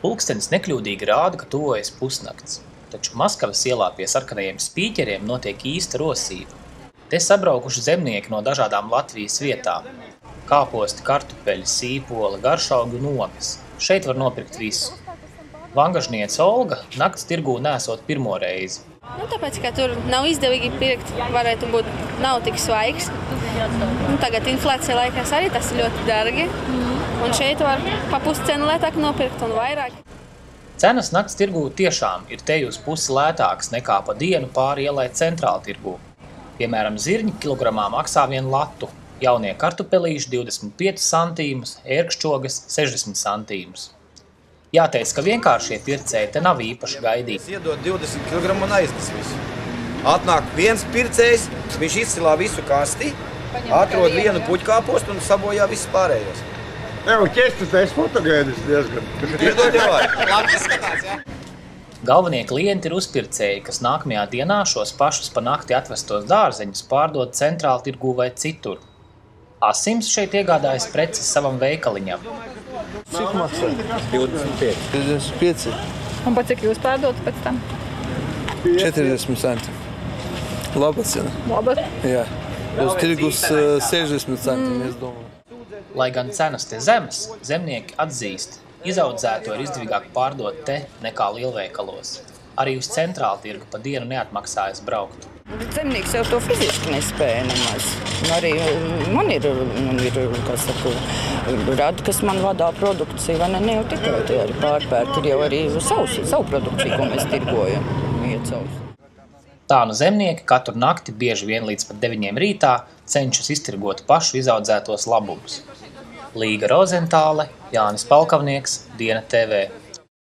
Pulkstenis nekļūdīgi rāda, ka tuvojas pusnakts, taču Maskavas ielā pie sarkanajiem spīķeriem notiek īsta rosība. Te sabraukuši zemnieki no dažādām Latvijas vietām. Kāposti, kartupeļi, sīpola, garšaugi un ogas. Šeit var nopirkt visu. Vangažniece Olga nakts tirgū nesot pirmo reizi. Tāpēc, ka tur nav izdevīgi pirkt, varētu būt nav tik svaigs. Tagad inflācija laikās arī tas ir ļoti dārgi. Un šeit var pa puscenu lētāk nopirkt un vairāk. Cenas nakts tirgū tiešām ir te uz pusi lētākas nekā pa dienu pāri ielai centrāla tirgū. Piemēram, zirņi kilogramā maksā 1 latu, jaunie kartupelīši 25 santīmus, ērkšķogas 60 santīmus. Jāteic, ka vienkāršie pircēji te nav īpaši gaidīti. Iedod 20 kg un aiznes visu. Atnāk viens pircējs, viņš izcilā visu kasti, atrod vienu puķkāpostu un sabojā visus pārējos. Jau ķestas fotogēdis diezgan. Iedod jau var. Labi izskatās, jā. Galvenie klienti ir uzpircēji, kas nākamajā dienā šos pašus pa nakti atvestos dārzeņus pārdod centrāla tirgū vai citur. Asims šeit iegādājas preces savam veikaliņam. Cik maksā? 25. 55. Un pa cik jūs pārdot pēc tam? 40 centi. Laba cena. Laba. Jā. Uz tirgus 60 centi, es domāju. Lai gan cenas te zemes, zemnieki atzīst, izaudzēto ir izdevīgāk pārdot te nekā lielveikalos. Arī uz centrāla tirgu pa dienu neatmaksājas braukt. Zemnieks jau to fiziski nespēja nemaz. Arī man ir kā saka, rada, kas man vadā produkciju, vai ne jau tikai te arī pārpērk, ir jau arī savu produkciju, ko mēs tirgojam. Tā nu zemnieki katru nakti bieži vien līdz pat 9 rītā cenšas iztirgot pašu izaudzētos labumus. Līga Rozentāle, Jānis Palkavnieks, Diena TV.